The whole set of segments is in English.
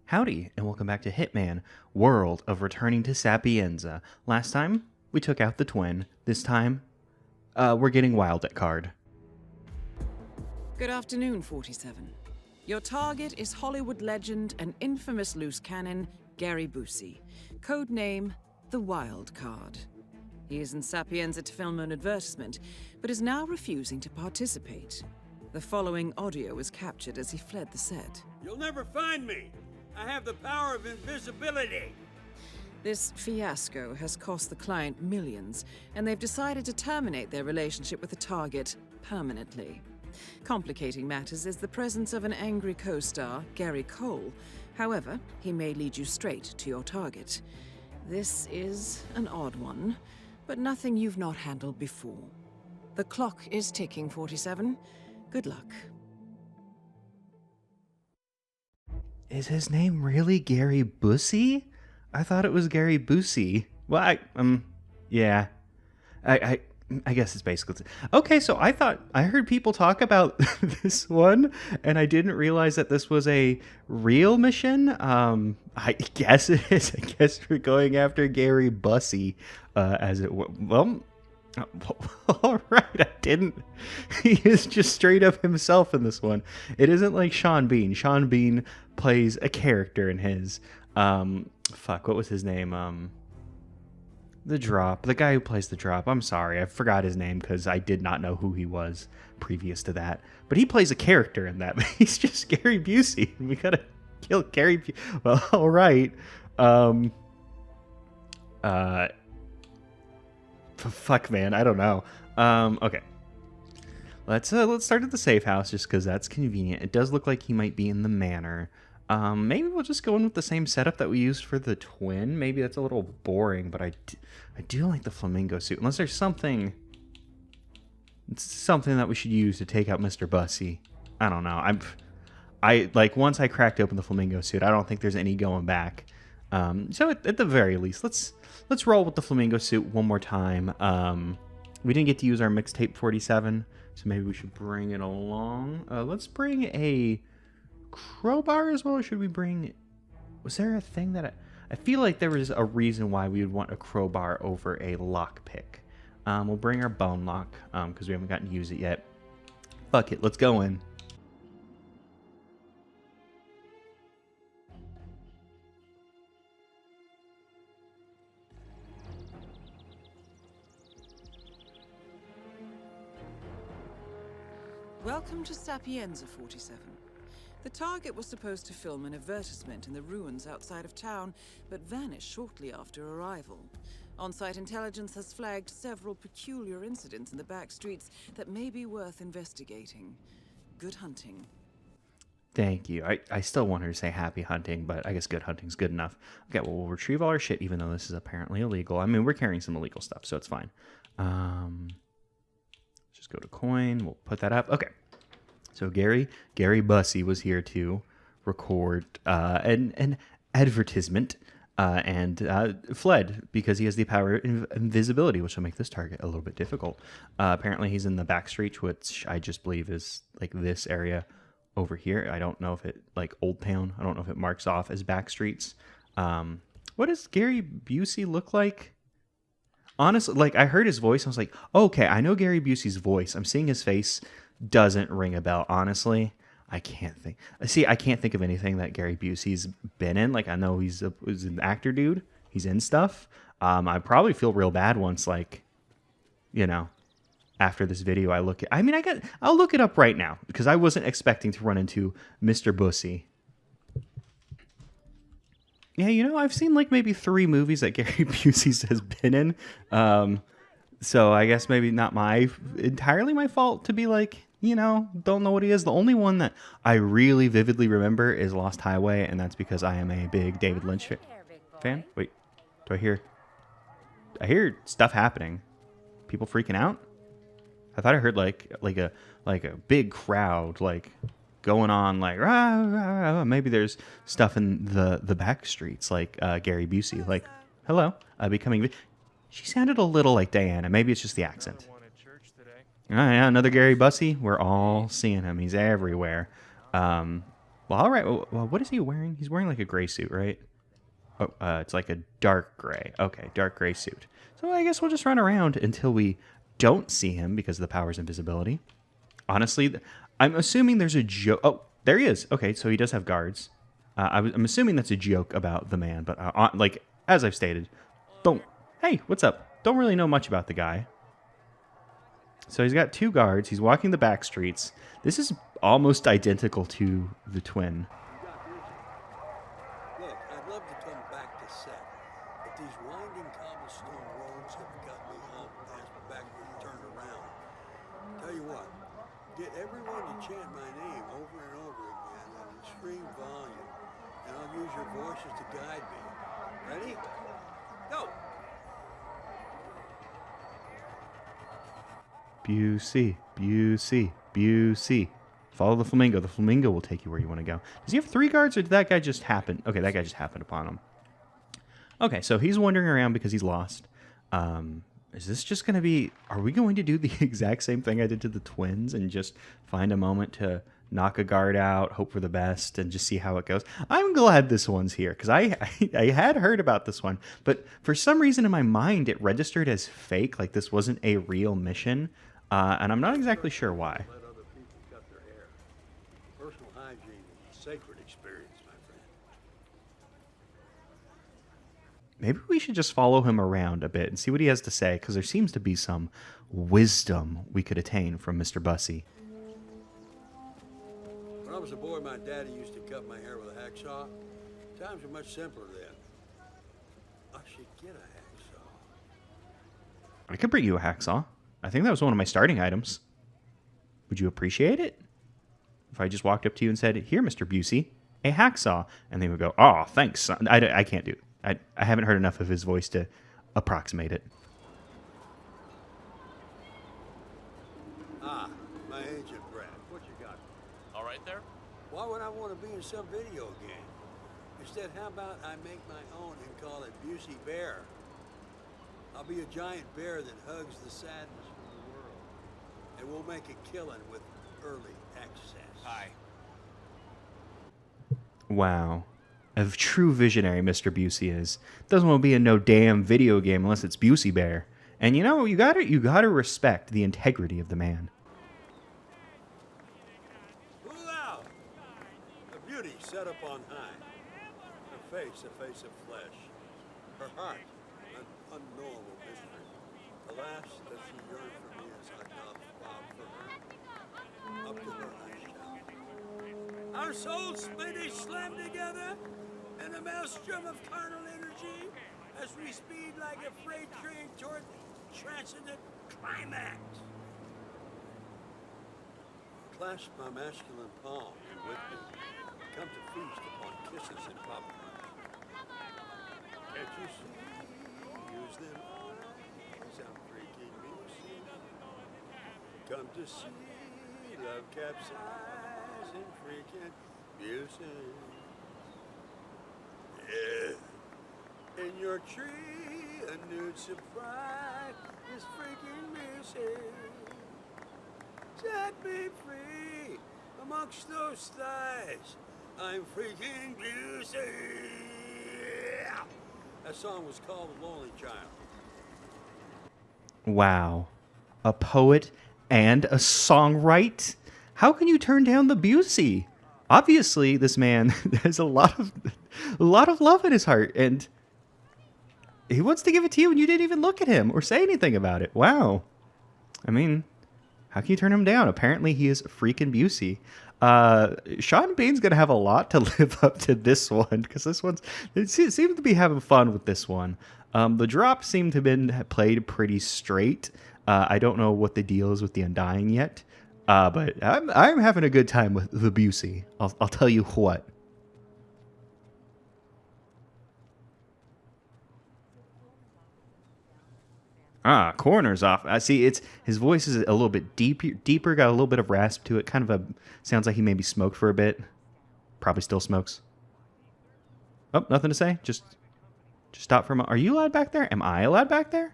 Howdy, and welcome back to Hitman, World of Returning to Sapienza. Last time, we took out the twin. This time, we're getting wild at card. Good afternoon, 47. Your target is Hollywood legend and infamous loose cannon, Gary Busey. Codename, the Wild Card. He is in Sapienza to film an advertisement, but is now refusing to participate. The following audio was captured as he fled the set. You'll never find me! I have the power of invisibility! This fiasco has cost the client millions, and they've decided to terminate their relationship with the target permanently. Complicating matters is the presence of an angry co-star, Gary Cole. However, he may lead you straight to your target. This is an odd one, but nothing you've not handled before. The clock is ticking, 47. Good luck. Is his name really Gary Busey? I thought it was Gary Busey. Well, yeah. I guess it's basically... Okay, so I heard people talk about this one, and I didn't realize that this was a real mission. I guess it is. I guess we're going after Gary Busey, as it... Well... All right, I didn't. He is just straight up himself in this one. It isn't like Sean Bean. Sean Bean plays a character in his. What was his name? The Drop. The guy who plays the Drop. I'm sorry, I forgot his name because I did not know who he was previous to that. But he plays a character in that. He's just Gary Busey. We gotta kill Gary. Well, all right. Fuck, man, I don't know. Okay. Let's start at the safe house just because that's convenient. It does look like he might be in the manor. Maybe we'll just go in with the same setup that we used for the twin. Maybe that's a little boring, but I do like the flamingo suit. Unless there's something that we should use to take out Mr. Bussy. I don't know. Once I cracked open the flamingo suit, I don't think there's any going back. So at the very least, let's roll with the flamingo suit one more time. We didn't get to use our mixtape 47, so maybe we should bring it along. Let's bring a crowbar as well, or should we bring... Was there a thing that... I feel like there was a reason why we would want a crowbar over a lockpick. We'll bring our bone lock, because we haven't gotten to use it yet. Fuck it, let's go in. Welcome to Sapienza, 47. The target was supposed to film an advertisement in the ruins outside of town, but vanished shortly after arrival. On-site intelligence has flagged several peculiar incidents in the back streets that may be worth investigating. Good hunting. Thank you. I still want her to say happy hunting, but I guess good hunting's good enough. Okay, well, we'll retrieve all our shit, even though this is apparently illegal. I mean, we're carrying some illegal stuff, so it's fine. Just go to coin. We'll put that up. Okay. So Gary Busey was here to record an advertisement and fled because he has the power of invisibility, which will make this target a little bit difficult. Apparently he's in the back street, which I just believe is like this area over here. I don't know if it, like Old Town, I don't know if it marks off as back streets. What does Gary Busey look like? Honestly, like I heard his voice. I was like, oh, okay, I know Gary Busey's voice. I'm seeing his face. Doesn't ring a bell. Honestly, I can't think. See, I can't think of anything that Gary Busey's been in. Like, I know he's an actor dude. He's in stuff. I probably feel real bad once, like, you know, after this video, I'll look it up right now because I wasn't expecting to run into Mr. Busey. Yeah, you know, I've seen like maybe 3 movies that Gary Busey has been in. So I guess maybe not entirely my fault to be like, you know, don't know what he is. The only one that I really vividly remember is Lost Highway, and that's because I am a big David Lynch fan. Wait, I hear stuff happening. People freaking out? I thought I heard like a big crowd like going on like rah, rah, rah. Maybe there's stuff in the back streets like Gary Busey like hello becoming. She sounded a little like Diana. Maybe it's just the accent. Oh, yeah, another Gary Busey. We're all seeing him. He's everywhere. Well, all right. Well, what is he wearing? He's wearing like a gray suit, right? Oh, it's like a dark gray. Okay, dark gray suit. So I guess we'll just run around until we don't see him because of the power's invisibility. Honestly, I'm assuming there's a joke. Oh, there he is. Okay, so he does have guards. I'm assuming that's a joke about the man, but like as I've stated, don't. Hey, what's up? Don't really know much about the guy. So he's got 2 guards. He's walking the back streets. This is almost identical to the twin. Look, I'd love to come back to set, but these winding cobblestone roads have got me all ass backward turned around. Tell you what, get everyone to chant my name over and over again at extreme volume, and I'll use your voices to guide me. Ready? Go! Busey, Busey, Busey. Follow the flamingo. The flamingo will take you where you want to go. Does he have 3 guards, or did that guy just happen? Okay, that guy just happened upon him. Okay, so he's wandering around because he's lost. Is this just going to be... Are we going to do the exact same thing I did to the twins and just find a moment to knock a guard out, hope for the best, and just see how it goes? I'm glad this one's here, because I had heard about this one, but for some reason in my mind it registered as fake, like this wasn't a real mission, and I'm not exactly sure why. Let other people cut their hair. Personal hygiene is a sacred experience, my friend. Maybe we should just follow him around a bit and see what he has to say, because there seems to be some wisdom we could attain from Mr. Bussey. When I was a boy, my daddy used to cut my hair with a hacksaw. Times were much simpler then. I should get a hacksaw. I could bring you a hacksaw. I think that was one of my starting items. Would you appreciate it? If I just walked up to you and said, "Here, Mr. Busey, a hacksaw," and they would go, "Oh, thanks, son." I can't do it. I haven't heard enough of his voice to approximate it. Ah, my agent, Brad. What you got? All right there? Why would I want to be in some video game? Instead, how about I make my own and call it Busey Bear? I'll be a giant bear that hugs the sadness from the world. And we'll make a killing with early access. Hi. Wow. A true visionary Mr. Busey is. Doesn't want to be in no damn video game unless it's Busey Bear. And you know, you gotta respect the integrity of the man. Pull out! A beauty set up on high. Her face, a face of flesh. Her heart, an unknowable mystery. Alas, does she yearn for me as I doth bob for her? Up to her I shall. Our souls may they slam together in a maelstrom of carnal energy as we speed like a freight train toward transcendent climax. Clasp my masculine palm and with me come to feast upon kisses and popcorn. Can't you see? Use them eyes, I'm freaking music. Come to see love capsize and freaking music. Yeah. In your tree, a nude surprise is freaking music. Set me free amongst those thighs. I'm freaking music. That song was called The Lonely Child. Wow. A poet and a songwriter? How can you turn down the Busey? Obviously, this man has a lot of love in his heart, and he wants to give it to you, and you didn't even look at him or say anything about it. Wow. I mean, how can you turn him down? Apparently, he is freaking Busey. Sean Bean's going to have a lot to live up to this one, because it seems to be having fun with this one. The drops seem to have been played pretty straight. I don't know what the deal is with the Undying yet, but I'm having a good time with the Busey. I'll tell you what. Coroner's off. I see. His voice is a little bit deeper. Got a little bit of rasp to it. Kind of sounds like he maybe smoked for a bit. Probably still smokes. Oh, nothing to say. Just stop for a moment. Are you allowed back there? Am I allowed back there?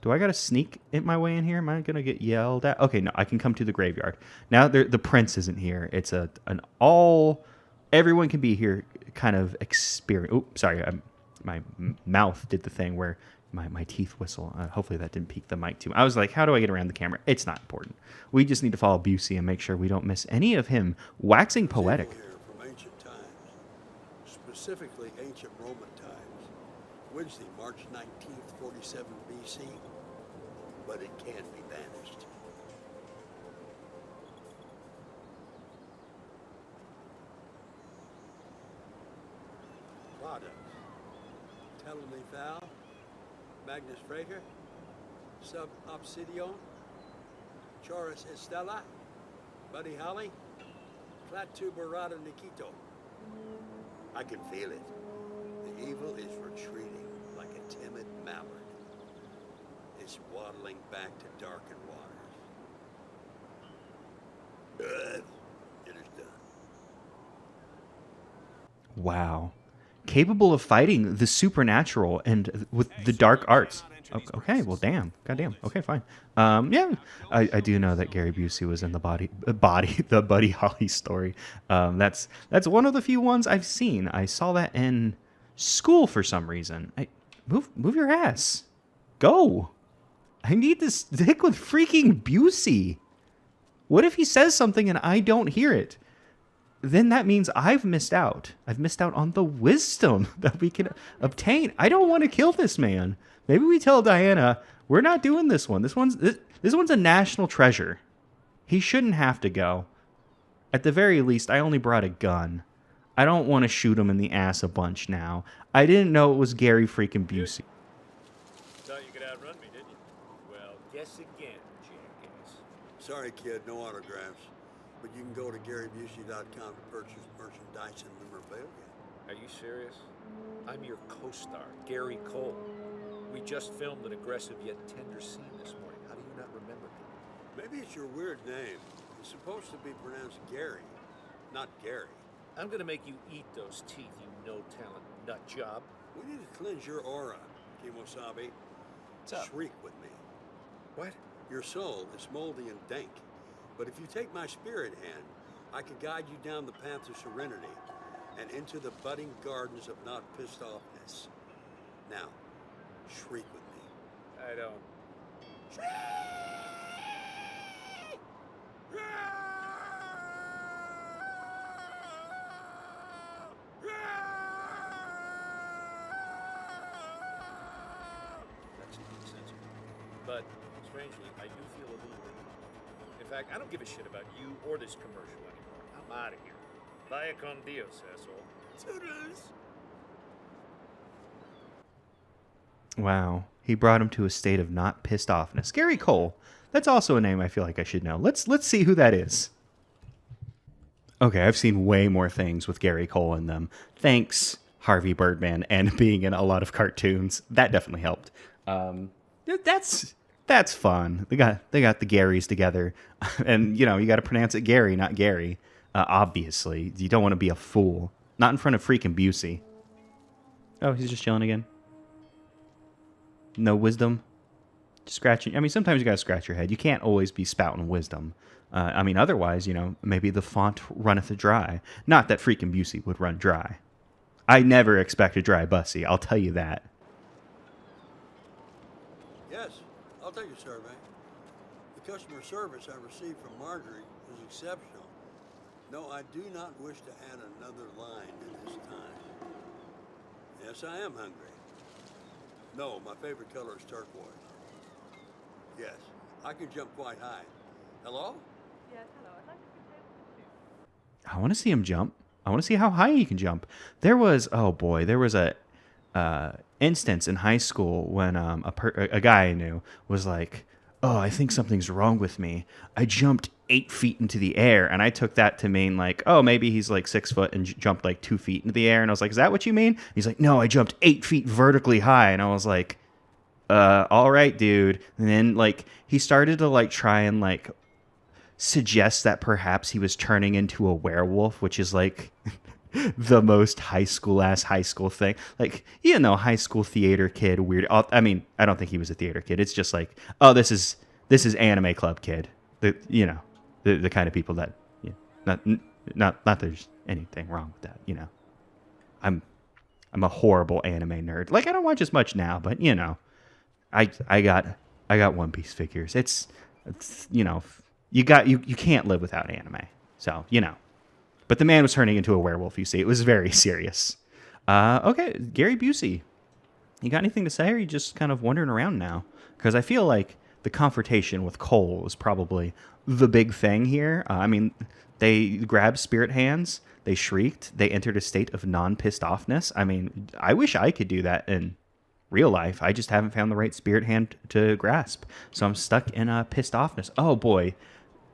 Do I got to sneak my way in here? Am I going to get yelled at? Okay, no, I can come to the graveyard. Now the prince isn't here. It's an all... Everyone can be here kind of experience. Oh, sorry. My mouth did the thing where my teeth whistle. Hopefully that didn't peak the mic too much. I was like, how do I get around the camera? It's not important. We just need to follow Busey and make sure we don't miss any of him waxing poetic. Here from ancient times, specifically ancient Roman times. Wednesday, March 19th, 47 BC. But it can be banished. Products. Telemy Fowl, Magnus Frager, Sub Obsidion, Chorus Estella, Buddy Holly, Clatuberata Nikito. I can feel it. The evil is retreating like a timid mallard. It's waddling back to darkened waters. It is done. Wow. Capable of fighting the supernatural and with the dark arts. Okay, well, damn. Goddamn. Okay, fine. Yeah, I do know that Gary Busey was in the the Buddy Holly story. That's one of the few ones I've seen. I saw that in school for some reason. Move your ass. Go. I need to stick with freaking Busey. What if he says something and I don't hear it? Then that means I've missed out. I've missed out on the wisdom that we can obtain. I don't want to kill this man. Maybe we tell Diana, we're not doing this one. This one's a national treasure. He shouldn't have to go. At the very least, I only brought a gun. I don't want to shoot him in the ass a bunch now. I didn't know it was Gary freaking Busey. Thought you could outrun me, didn't you? Well, guess again, jackass. Sorry, kid, no autographs. But you can go to GaryBusey.com to purchase merchandise and memorabilia. Are you serious? I'm your co-star, Gary Cole. We just filmed an aggressive yet tender scene this morning. How do you not remember me? Maybe it's your weird name. It's supposed to be pronounced Gary, not Gary. I'm gonna make you eat those teeth, you no-talent nut job. We need to cleanse your aura, Kimosabe. What's up? Shriek with me. What? Your soul is moldy and dank. But if you take my spirit hand, I can guide you down the path of serenity and into the budding gardens of not pissed offness. Now, shriek with me. I don't. That's insensitive. But, strangely, I do feel a little bit. In fact, I don't give a shit about you or this commercial anymore. I'm out of here. Vaya con Dios, asshole. Toodles! Wow. He brought him to a state of not pissed offness. Gary Cole. That's also a name I feel like I should know. Let's see who that is. Okay, I've seen way more things with Gary Cole in them. Thanks, Harvey Birdman, and being in a lot of cartoons. That definitely helped. That's fun. They got the Garys together, and you got to pronounce it Gary, not Gary. Obviously, you don't want to be a fool. Not in front of freaking Busey. Oh, he's just chilling again. No wisdom. Just scratching. I mean, sometimes you got to scratch your head. You can't always be spouting wisdom. I mean, otherwise, maybe the font runneth dry. Not that freaking Busey would run dry. I never expect a dry bussy. I'll tell you that. Yes, I'll take a survey. The customer service I received from Marjorie was exceptional. No, I do not wish to add another line at this time. Yes, I am hungry. No, my favorite color is turquoise. Yes, I can jump quite high. Hello? Yes, hello. I'd like to speak to I want to see him jump. I want to see how high he can jump. There was a instance in high school when a guy I knew was like, "Oh, I think something's wrong with me. I jumped 8 feet into the air," and I took that to mean like, "Oh, maybe he's like 6 foot and jumped like 2 feet into the air." And I was like, "Is that what you mean?" He's like, "No, I jumped 8 feet vertically high," and I was like, all right, dude." And then like he started to like try and like suggest that perhaps he was turning into a werewolf, which is like the most high school thing. Like, high school theater kid weird. I mean, I don't think he was a theater kid. It's just like, oh, this is anime club kid. The kind of people that, not there's anything wrong with that. I'm a horrible anime nerd. Like, I don't watch as much now, but I got One Piece figures. It's you can't live without anime. So, But the man was turning into a werewolf, you see. It was very serious. Okay, Gary Busey. You got anything to say, or are you just kind of wandering around now? Because I feel like the confrontation with Cole was probably the big thing here. I mean, they grabbed spirit hands. They shrieked. They entered a state of non-pissed offness. I mean, I wish I could do that in real life. I just haven't found the right spirit hand to grasp. So I'm stuck in a pissed offness. Oh, boy.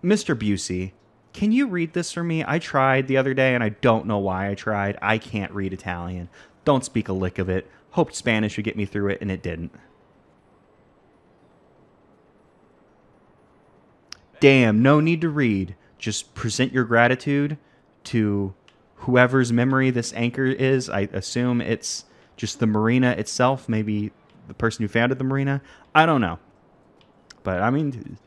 Mr. Busey. Can you read this for me? I tried the other day, and I don't know why I tried. I can't read Italian. Don't speak a lick of it. Hoped Spanish would get me through it, and it didn't. Damn, no need to read. Just present your gratitude to whoever's memory this anchor is. I assume it's just the marina itself, maybe the person who founded the marina. I don't know. But, I mean,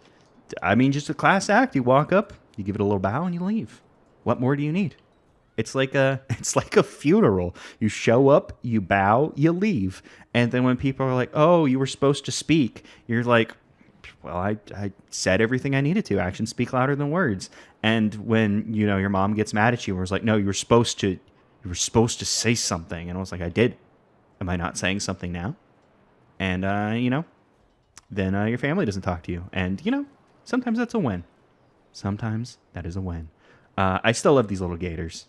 just a class act. You walk up, you give it a little bow, and you leave. What more do you need? It's like a funeral. You show up, you bow, you leave. And then when people are like, oh, you were supposed to speak, you're like, well, I said everything I needed to. Actions speak louder than words. And when, your mom gets mad at you and was like, no, you were supposed to say something. And I was like, I did. Am I not saying something now? And, then your family doesn't talk to you. And, sometimes that's a win. Sometimes that is a win. I still love these little gators.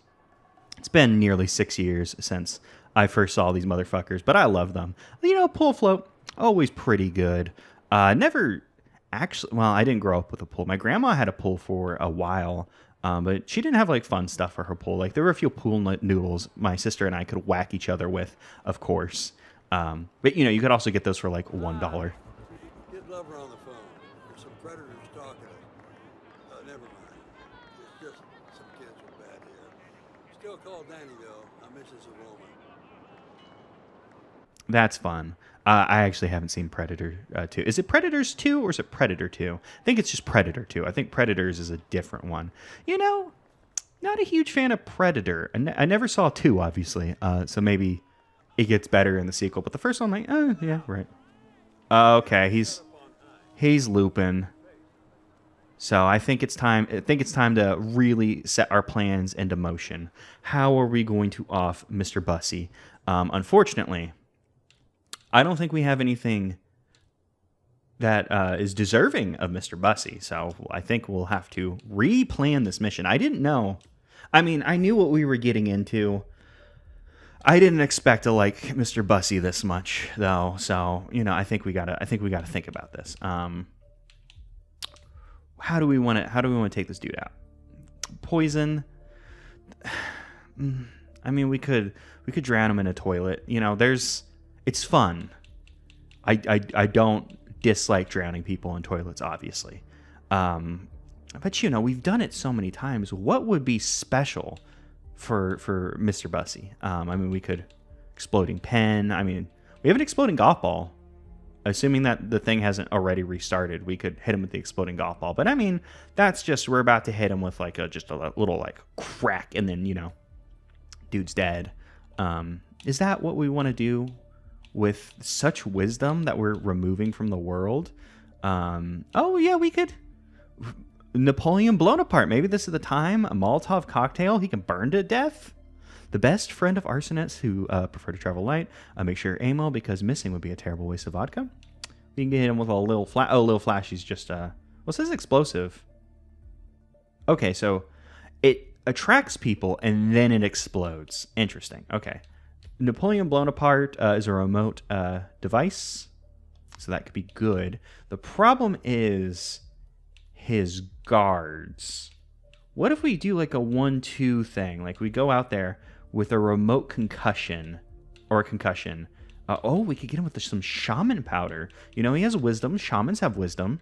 It's been nearly 6 years since I first saw these motherfuckers, but I love them. Pull float, always pretty good. Never actually, well, I didn't grow up with a pool. My grandma had a pool for a while, but she didn't have like fun stuff for her pool. Like there were a few pool noodles my sister and I could whack each other with, of course. But you could also get those for like $1. Get lover on the phone. There's some predators stalking us. Never mind. It's just some kids with bad hair. Still call Danny though. I miss his aroma. That's fun. I actually haven't seen Predator 2. Is it Predators 2 or is it Predator 2? I think it's just Predator 2. I think Predators is a different one. Not a huge fan of Predator. I never saw 2, obviously. So maybe it gets better in the sequel. But the first one, yeah, right. Okay, he's looping. So I think it's time to really set our plans into motion. How are we going to off Mr. Bussy? Unfortunately, I don't think we have anything that is deserving of Mr. Bussy. So I think we'll have to replan this mission. I didn't know. I mean, I knew what we were getting into. I didn't expect to like Mr. Bussy this much, though. So I think we gotta think about this. How do we want to take this dude out? Poison. I mean, we could drown him in a toilet. It's fun. I don't dislike drowning people in toilets, obviously. But we've done it so many times. What would be special for Mr. Bussy? I mean, we could exploding pen. I mean, we have an exploding golf ball. Assuming that the thing hasn't already restarted, we could hit him with the exploding golf ball. But I mean, that's just we're about to hit him with like just a little like crack, and then dude's dead. Is that what we want to do with such wisdom that we're removing from the world? Oh yeah, we could. Napoleon Bonaparte. Maybe this is the time. A Molotov cocktail. He can burn to death. The best friend of arsonists who prefer to travel light. Make sure you're ammo because missing would be a terrible waste of vodka. We can get him with a little flash. Oh, little flash. He's just what's his explosive? Okay, so it attracts people and then it explodes. Interesting. Okay. Napoleon Bonaparte is a remote device, so that could be good. The problem is his guards. What if we do like a 1-2 thing? Like we go out there with a remote concussion or a concussion. We could get him with some shaman powder. He has wisdom. Shamans have wisdom.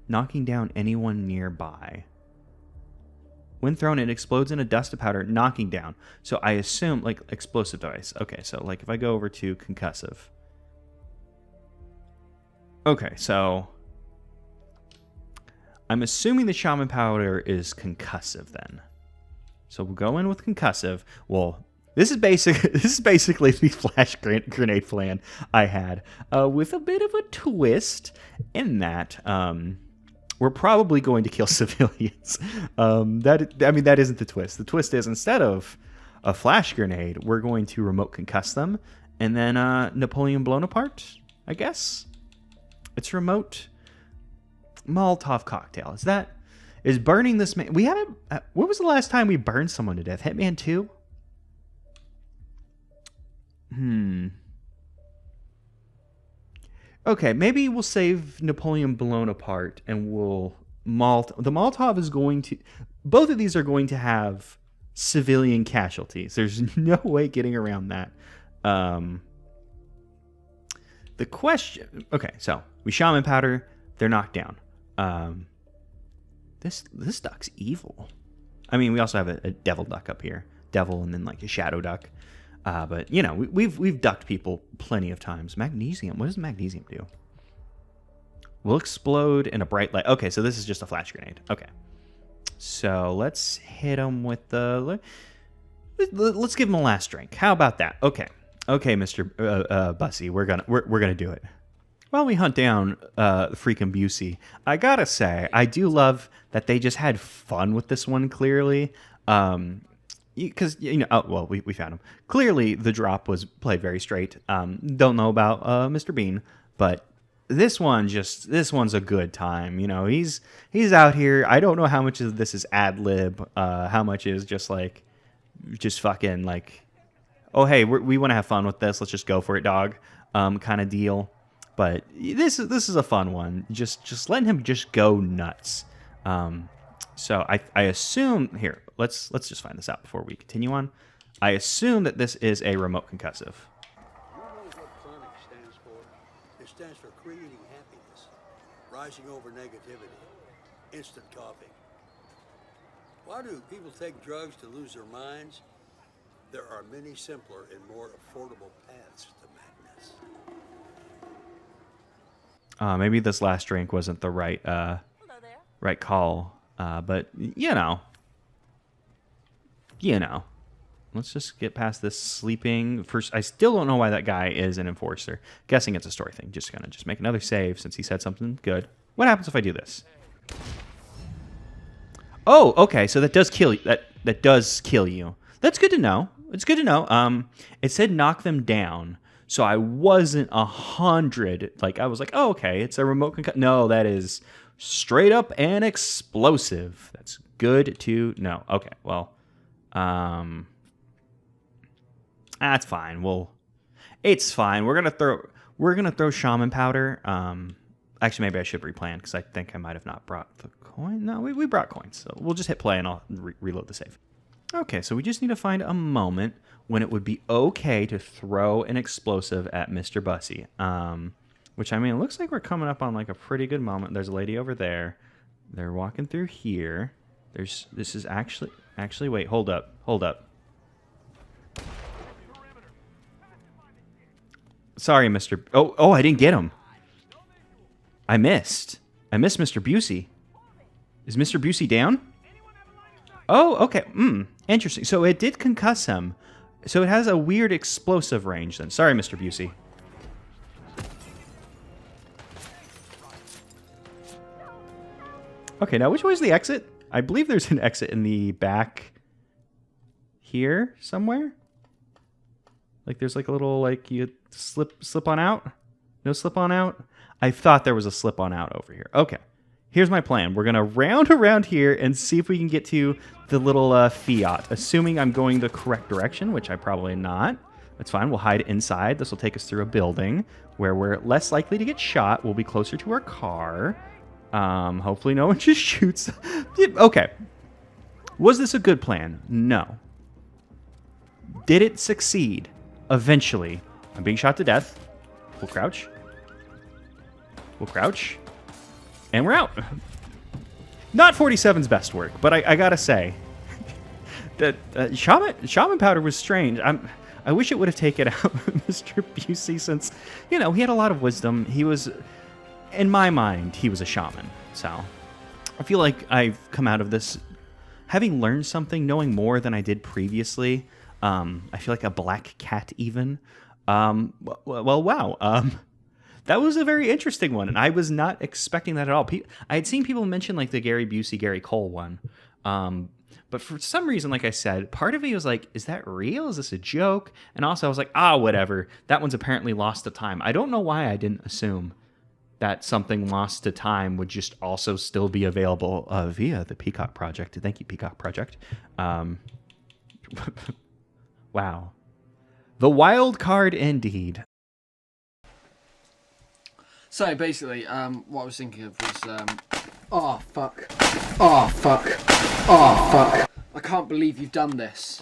Knocking down anyone nearby. When thrown, it explodes in a dust of powder, knocking down. So I assume, like, explosive device. Okay, so, like, if I go over to concussive. Okay, so I'm assuming the shaman powder is concussive then. So we'll go in with concussive. Well, this is basically the flash grenade plan I had, with a bit of a twist in that we're probably going to kill civilians. That isn't the twist. The twist is, instead of a flash grenade, we're going to remote concuss them, and then Napoleon Bonaparte, I guess. It's remote Molotov cocktail. Is burning this man? We haven't. When was the last time we burned someone to death? Hitman 2? Okay, maybe we'll save Napoleon blown apart and we'll the Molotov is going to, both of these are going to have civilian casualties. There's no way getting around that. The question, okay, so we shaman powder, they're knocked down. This duck's evil. I mean, we also have a devil duck up here, devil, and then like a shadow duck. But you know, we've ducked people plenty of times. Magnesium. What does magnesium do? Will explode in a bright light. Okay, so this is just a flash grenade. Okay, so let's hit him with the. Let's give him a last drink. How about that? Okay, Mr. Bussy, we're gonna do it. While we hunt down freaking Busey, I gotta say, I do love that they just had fun with this one. Clearly. Because, you know, we found him. Clearly, the drop was played very straight. Don't know about Mr. Bean, but this one's a good time. You know, he's out here. I don't know how much of this is ad lib, how much is just fucking like, oh hey, we want to have fun with this. Let's just go for it, dog, kind of deal. But this is a fun one. Just letting him just go nuts. So I assume here. Let's just find this out before we continue on. I assume that this is a remote concussive. You know what chronic stands for? It stands for creating happiness, rising over negativity, instant coffee. Why do people take drugs to lose their minds? There are many simpler and more affordable paths to madness. Maybe this last drink wasn't the right call. But you know, let's just get past this sleeping. First, I still don't know why that guy is an enforcer. Guessing it's a story thing. Just gonna make another save since he said something good. What happens if I do this? Oh, okay. So that does kill you. That does kill you. That's good to know. It's good to know. It said knock them down. So I wasn't 100. Like I was like, oh, okay, it's a remote concuss. No, that is straight up and explosive. That's good to know. Okay, well, that's fine. It's fine. We're gonna throw shaman powder. Actually, maybe I should replan because I think I might have not brought the coin. No, we brought coins, so we'll just hit play and I'll reload the save. Okay, so we just need to find a moment when it would be okay to throw an explosive at Mr. Bussy. Which, I mean, it looks like we're coming up on like a pretty good moment. There's a lady over there. They're walking through here. This is actually, wait, hold up. Sorry, Mr. Oh, I didn't get him. I missed Mr. Busey. Is Mr. Busey down? Oh, okay. Interesting. So it did concuss him. So it has a weird explosive range then. Sorry, Mr. Busey. Okay, now which way is the exit? I believe there's an exit in the back here somewhere. Like there's like a little, like you slip on out. No slip on out. I thought there was a slip on out over here. Okay, here's my plan. We're gonna round around here and see if we can get to the little Fiat. Assuming I'm going the correct direction, which I probably not. That's fine. We'll hide inside. This will take us through a building where we're less likely to get shot. We'll be closer to our car. Hopefully no one just shoots. Okay. Was this a good plan? No. Did it succeed? Eventually. I'm being shot to death. We'll crouch. And we're out. Not 47's best work, but I gotta say, that shaman powder was strange. I wish it would have taken out Mr. Busey, since he had a lot of wisdom. He was, in my mind, he was a shaman. So I feel like I've come out of this having learned something, knowing more than I did previously. I feel like a black cat even. Wow. That was a very interesting one, and I was not expecting that at all. I had seen people mention like the Gary Busey, Gary Cole one. But for some reason, like I said, part of me was like, is that real? Is this a joke? And also I was like, whatever. That one's apparently lost to time. I don't know why I didn't assume that something lost to time would just also still be available via the Peacock Project. Thank you, Peacock Project. Wow. The wild card indeed. So basically, what I was thinking of was, oh fuck, oh fuck, oh fuck. I can't believe you've done this.